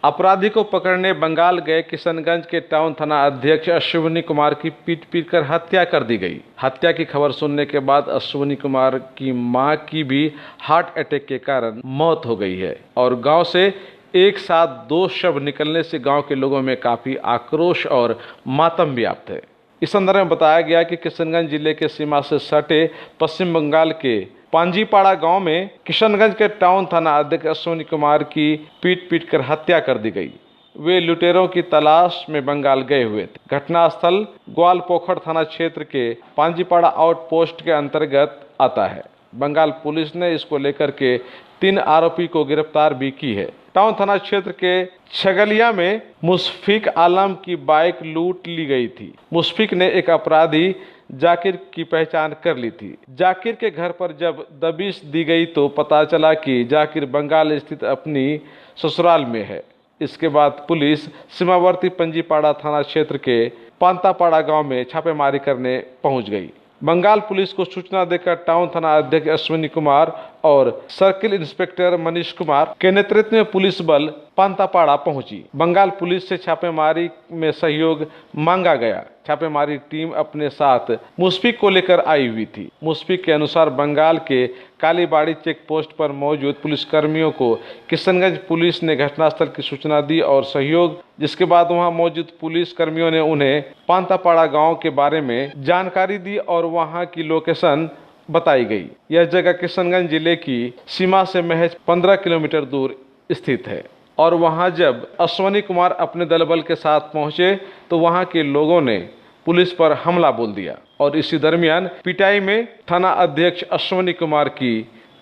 अपराधी को पकड़ने बंगाल गए किशनगंज के टाउन थाना अध्यक्ष अश्विनी कुमार की पीट पीट कर हत्या कर दी गई। हत्या की खबर सुनने के बाद अश्विनी कुमार की मां की भी हार्ट अटैक के कारण मौत हो गई है और गांव से एक साथ 2 शव निकलने से गांव के लोगों में काफी आक्रोश और मातम व्याप्त है। इस संदर्भ में बताया गया कि किशनगंज जिले के सीमा से सटे पश्चिम बंगाल के पांजीपाड़ा गांव में किशनगंज के टाउन थाना अध्यक्ष अश्विनी कुमार की पीट पीट कर हत्या कर दी गई। वे लुटेरों की तलाश में बंगाल गए हुए थे। घटनास्थल ग्वालपोखर थाना क्षेत्र के पांजीपाड़ा आउटपोस्ट के अंतर्गत आता है। बंगाल पुलिस ने इसको लेकर के 3 आरोपी को गिरफ्तार भी की है। टाउन थाना क्षेत्र के छगलिया में मुशफिक आलम की बाइक लूट ली गई थी। मुशफिक ने एक अपराधी जाकिर की पहचान कर ली थी। जाकिर के घर पर जब दबिश दी गई तो पता चला कि जाकिर बंगाल स्थित अपनी ससुराल में है। इसके बाद पुलिस सीमावर्ती पंजीपाड़ा थाना क्षेत्र के पांतापाड़ा गांव में छापेमारी करने पहुंच गई। बंगाल पुलिस को सूचना देकर टाउन थाना अध्यक्ष अश्विनी कुमार और सर्किल इंस्पेक्टर मनीष कुमार के नेतृत्व में पुलिस बल पांतापाड़ा पहुंची। बंगाल पुलिस से छापेमारी में सहयोग मांगा गया। छापेमारी टीम अपने साथ मुशफिक को लेकर आई हुई थी। मुशफिक के अनुसार बंगाल के कालीबाड़ी चेक पोस्ट पर मौजूद पुलिसकर्मियों को किशनगंज पुलिस ने घटनास्थल की सूचना दी और सहयोग, जिसके बाद वहां मौजूद पुलिस कर्मियों ने उन्हें पांतापाड़ा गांव के बारे में जानकारी दी और वहां की लोकेशन बताई गई। यह जगह किशनगंज जिले की सीमा से महज 15 किलोमीटर दूर स्थित है और वहां जब अश्विनी कुमार अपने दलबल के साथ पहुंचे तो वहां के लोगों ने पुलिस पर हमला बोल दिया और इसी दरमियान पिटाई में थाना अध्यक्ष अश्विनी कुमार की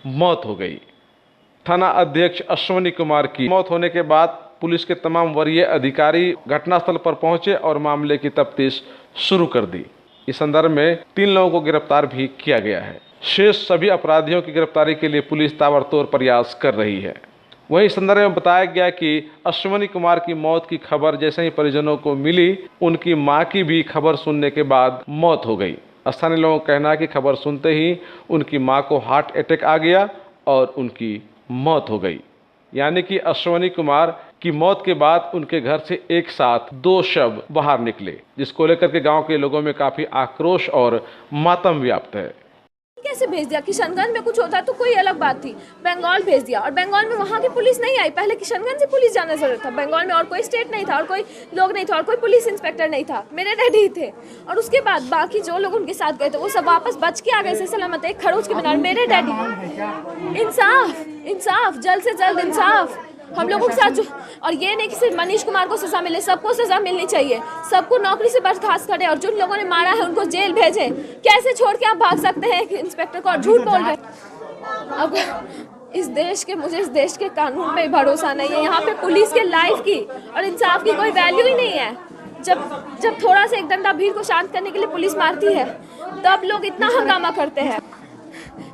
मौत हो गई। थाना अध्यक्ष अश्विनी कुमार की मौत होने के बाद पुलिस के तमाम वरीय अधिकारी घटनास्थल पर पहुंचे और मामले की तफ्तीश शुरू कर दी। इस संदर्भ में 3 लोगों को गिरफ्तार भी किया गया है। शेष सभी अपराधियों की गिरफ्तारी के लिए पुलिस ताबड़तोड़ प्रयास कर रही है। वहीं इस संदर्भ में बताया गया कि अश्विनी कुमार की मौत की खबर जैसे ही परिजनों को मिली, उनकी मां की भी खबर सुनने के बाद मौत हो गई। स्थानीय लोगों का कहना है कि खबर सुनते ही उनकी मां को हार्ट अटैक आ गया और उनकी मौत हो गई। यानी कि अश्विनी कुमार की मौत के बाद उनके घर से एक साथ 2 शव बाहर निकले, जिसको लेकर के गांव के लोगों में काफी आक्रोश और मातम व्याप्त है। कैसे भेज दिया? किशनगंज में कुछ होता तो कोई अलग बात थी, बंगाल भेज दिया और बंगाल में वहाँ की पुलिस नहीं आई। पहले किशनगंज से पुलिस जाना जरूरत था। बंगाल में और कोई स्टेट नहीं था और कोई लोग नहीं था और कोई पुलिस इंस्पेक्टर नहीं था, मेरे डैडी ही थे। और उसके बाद बाकी जो लोग उनके साथ गए थे वो सब वापस बच के आ गए सलामत, एक खरोच के बिना। मेरे डैडी इंसाफ, इंसाफ, जल्द से जल्द इंसाफ हम लोगों के साथ जो, और ये नहीं कि सिर्फ मनीष कुमार को सजा मिले, सबको सजा मिलनी चाहिए। सबको नौकरी से बर्खास्त करें और जिन लोगों ने मारा है उनको जेल भेजें। कैसे छोड़ के आप भाग सकते हैं इंस्पेक्टर को और झूठ बोल रहे हैं? अब मुझे इस देश के कानून पे भरोसा नहीं है। यहाँ पे पुलिस के लाइफ की और इंसाफ की कोई वैल्यू ही नहीं है। जब थोड़ा सा एक दंगा भीड़ को शांत करने के लिए पुलिस मारती है तब लोग इतना हंगामा करते हैं।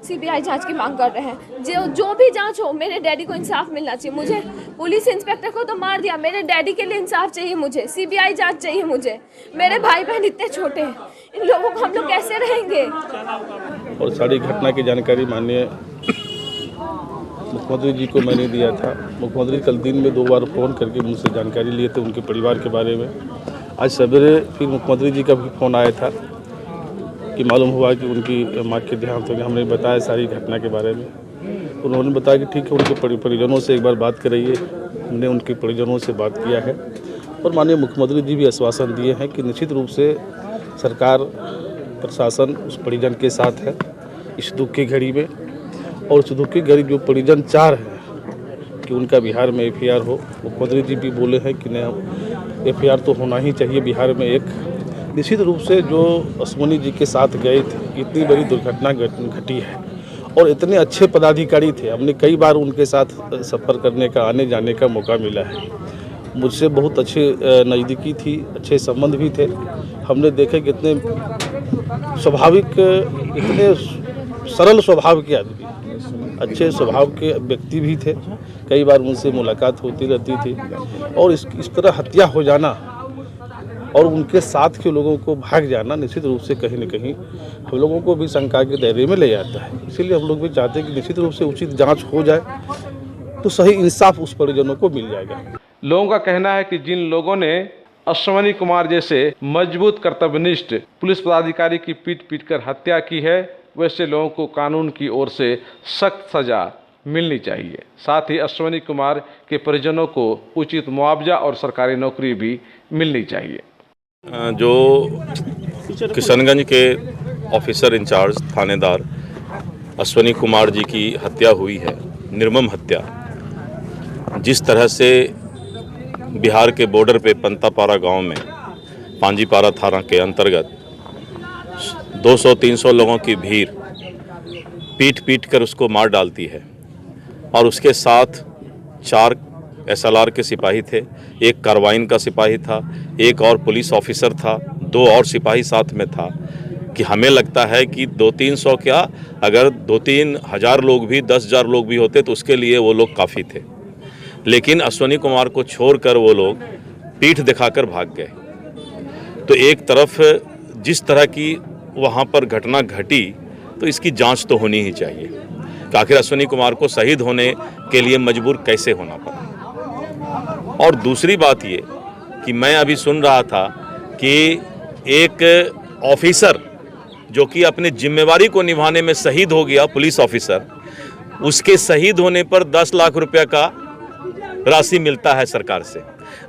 सीबीआई जांच की मांग कर रहे हैं। जो भी जांच हो, मेरे डैडी को इंसाफ मिलना चाहिए। मुझे पुलिस इंस्पेक्टर को तो मार दिया, मेरे डैडी के लिए इंसाफ चाहिए मुझे। सीबीआई जांच चाहिए मुझे। मेरे भाई बहन इतने छोटे हैं, इन लोगों को हम लोग कैसे रहेंगे? और सारी घटना की जानकारी माननीय मुख्यमंत्री जी को मैंने दिया था। मुख्यमंत्री कल दिन में 2 बार फ़ोन करके मुझसे जानकारी लिए थे उनके परिवार के बारे में। आज सवेरे फिर मुख्यमंत्री जी का भी फ़ोन आया था कि मालूम हुआ कि उनकी माँ के देहांत हो गया। हमने बताया सारी घटना के बारे में। उन्होंने बताया कि ठीक है, उनके परिजनों से एक बार बात कराइए। हमने उनके परिजनों से बात किया है और माननीय मुख्यमंत्री जी भी आश्वासन दिए हैं कि निश्चित रूप से सरकार, प्रशासन उस परिजन के साथ है इस दुख की घड़ी में। और उस दुख की घड़ी जो परिजन चाह रहे हैं कि उनका बिहार में FIR हो, मुख्यमंत्री जी भी बोले हैं कि नहीं, FIR तो होना ही चाहिए बिहार में। एक निश्चित रूप से जो अश्विनी जी के साथ गए थे, इतनी बड़ी दुर्घटना घटी है और इतने अच्छे पदाधिकारी थे। हमने कई बार उनके साथ सफ़र करने का, आने जाने का मौका मिला है। मुझसे बहुत अच्छे नज़दीकी थी, अच्छे संबंध भी थे। हमने देखे कि इतने स्वाभाविक, इतने सरल स्वभाव के आदमी, अच्छे स्वभाव के व्यक्ति भी थे। कई बार उनसे मुलाकात होती रहती थी और इस तरह हत्या हो जाना और उनके साथ के लोगों को भाग जाना निश्चित रूप से कहीं न कहीं हम लोगों को भी शंका के दायरे में ले जाता है। इसीलिए हम लोग भी चाहते हैं कि निश्चित रूप से उचित जांच हो जाए तो सही इंसाफ उस परिजनों को मिल जाएगा। लोगों का कहना है कि जिन लोगों ने अश्वनी कुमार जैसे मजबूत कर्तव्यनिष्ठ पुलिस पदाधिकारी की पीट कर हत्या की है, वैसे लोगों को कानून की ओर से सख्त सजा मिलनी चाहिए। साथ ही अश्वनी कुमार के परिजनों को उचित मुआवजा और सरकारी नौकरी भी मिलनी चाहिए। जो किशनगंज के ऑफिसर इंचार्ज थानेदार अश्वनी कुमार जी की हत्या हुई है, निर्मम हत्या, जिस तरह से बिहार के बॉर्डर पे पंतापारा गांव में पांजीपारा थाना के अंतर्गत 200-300 लोगों की भीड़ पीट कर उसको मार डालती है और उसके साथ 4 SLR के सिपाही थे, 1 कार्बाइन का सिपाही था, 1 और पुलिस ऑफिसर था, 2 और सिपाही साथ में था, कि हमें लगता है कि 200-300 क्या, अगर 2-3 हज़ार लोग भी 10,000 लोग भी होते तो उसके लिए वो लोग काफ़ी थे। लेकिन अश्वनी कुमार को छोड़कर वो लोग पीठ दिखाकर भाग गए। तो एक तरफ जिस तरह की वहाँ पर घटना घटी तो इसकी जांच तो होनी ही चाहिए कि आखिर अश्वनी कुमार को शहीद होने के लिए मजबूर कैसे होना पड़ा। और दूसरी बात ये कि मैं अभी सुन रहा था कि एक ऑफिसर जो कि अपने जिम्मेवारी को निभाने में शहीद हो गया, पुलिस ऑफिसर, उसके शहीद होने पर 10 लाख रुपए का राशि मिलता है सरकार से।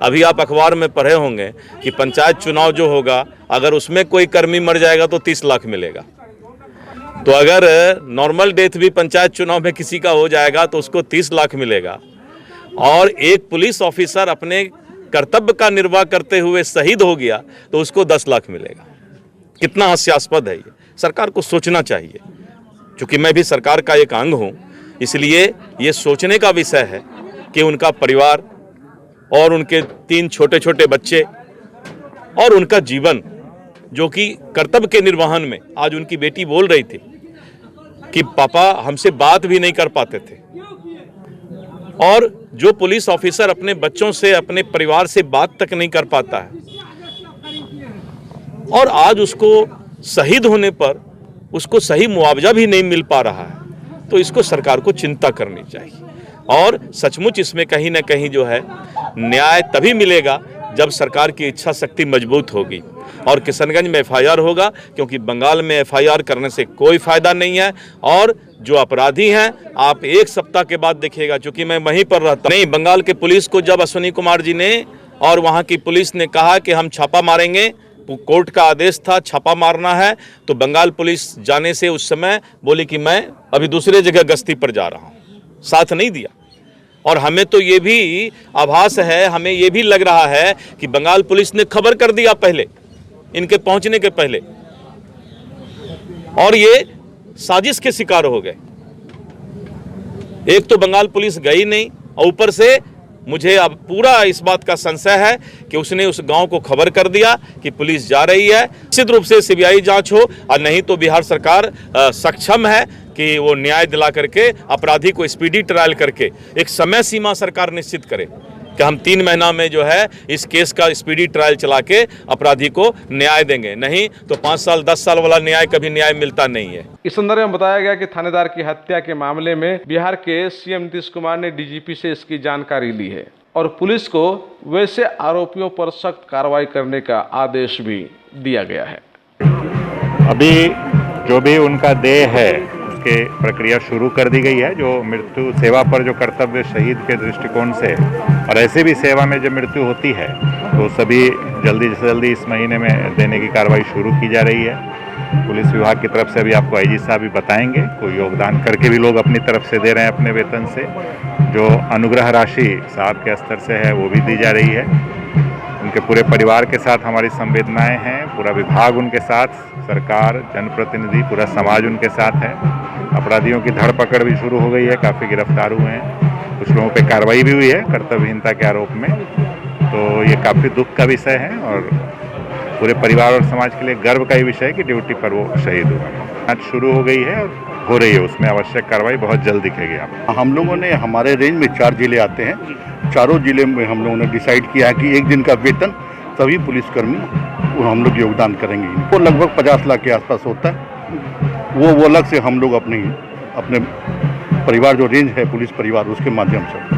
अभी आप अखबार में पढ़े होंगे कि पंचायत चुनाव जो होगा, अगर उसमें कोई कर्मी मर जाएगा तो 30 लाख मिलेगा। तो अगर नॉर्मल डेथ भी पंचायत चुनाव में किसी का हो जाएगा तो उसको 30 लाख मिलेगा, और एक पुलिस ऑफिसर अपने कर्तव्य का निर्वाह करते हुए शहीद हो गया तो उसको 10 लाख मिलेगा। कितना हास्यास्पद है ये, सरकार को सोचना चाहिए। क्योंकि मैं भी सरकार का एक अंग हूँ, इसलिए ये सोचने का विषय है कि उनका परिवार और उनके 3 छोटे छोटे बच्चे और उनका जीवन, जो कि कर्तव्य के निर्वहन में, आज उनकी बेटी बोल रही थी कि पापा हमसे बात भी नहीं कर पाते थे, और जो पुलिस ऑफिसर अपने बच्चों से, अपने परिवार से बात तक नहीं कर पाता है, और आज उसको शहीद होने पर उसको सही मुआवजा भी नहीं मिल पा रहा है, तो इसको सरकार को चिंता करनी चाहिए। और सचमुच इसमें कहीं ना कहीं जो है न्याय तभी मिलेगा जब सरकार की इच्छा शक्ति मजबूत होगी और किशनगंज में FIR होगा, क्योंकि बंगाल में FIR करने से कोई फ़ायदा नहीं है। और जो अपराधी हैं, आप 1 सप्ताह के बाद देखिएगा, क्योंकि मैं वहीं पर रहता नहीं, बंगाल के पुलिस को जब अश्वनी कुमार जी ने और वहाँ की पुलिस ने कहा कि हम छापा मारेंगे, कोर्ट का आदेश था छापा मारना है, तो बंगाल पुलिस जाने से उस समय बोली कि मैं अभी दूसरे जगह गश्ती पर जा रहा हूँ, साथ नहीं दिया। और हमें तो ये भी आभास है, हमें ये भी लग रहा है कि बंगाल पुलिस ने खबर कर दिया पहले, इनके पहुंचने के पहले, और ये साजिश के शिकार हो गए। एक तो बंगाल पुलिस गई नहीं, और ऊपर से मुझे अब पूरा इस बात का संशय है कि उसने उस गांव को खबर कर दिया कि पुलिस जा रही है। निश्चित रूप से CBI जांच हो, और नहीं तो बिहार सरकार सक्षम है कि वो न्याय दिला करके अपराधी को स्पीडी ट्रायल करके एक समय सीमा सरकार निश्चित करे कि हम 3 महीना में जो है इस केस का स्पीडी ट्रायल चला के अपराधी को न्याय देंगे, नहीं तो 5 साल 10 साल वाला न्याय कभी न्याय मिलता नहीं है। इस संदर्भ में बताया गया कि थानेदार की हत्या के मामले में बिहार के CM नीतीश कुमार ने DGP से इसकी जानकारी ली है और पुलिस को वैसे आरोपियों पर सख्त कार्रवाई करने का आदेश भी दिया गया है। अभी जो भी उनका देह है उसके प्रक्रिया शुरू कर दी गई है। जो मृत्यु सेवा पर जो कर्तव्य शहीद के दृष्टिकोण से, और ऐसे भी सेवा में जब मृत्यु होती है तो सभी जल्दी से जल्दी इस महीने में देने की कार्रवाई शुरू की जा रही है। पुलिस विभाग की तरफ से अभी आपको IG साहब भी बताएंगे, कोई योगदान करके भी लोग अपनी तरफ से दे रहे हैं अपने वेतन से। जो अनुग्रह राशि साहब के स्तर से है वो भी दी जा रही है। उनके पूरे परिवार के साथ हमारी संवेदनाएं हैं, पूरा विभाग उनके साथ, सरकार, जनप्रतिनिधि, पूरा समाज उनके साथ है। अपराधियों की धरपकड़ भी शुरू हो गई है, काफ़ी गिरफ्तार हुए हैं, कुछ लोगों पे कार्रवाई भी हुई है कर्तव्यहीनता के आरोप में। तो ये काफ़ी दुख का विषय है और पूरे परिवार और समाज के लिए गर्व का ही विषय है कि ड्यूटी पर वो शहीद हुआ। जांच शुरू हो गई है और हो रही है, उसमें आवश्यक कार्रवाई बहुत जल्द दिखेगी आपको। हम लोगों ने, हमारे रेंज में 4 जिले आते हैं, चारों जिले में हम लोगों ने डिसाइड किया है कि 1 दिन का वेतन सभी पुलिसकर्मी हम लोग योगदान करेंगे। वो लगभग 50 लाख के आसपास होता है। वो अलग से हम लोग अपने परिवार जो रेंज है पुलिस परिवार, उसके माध्यम से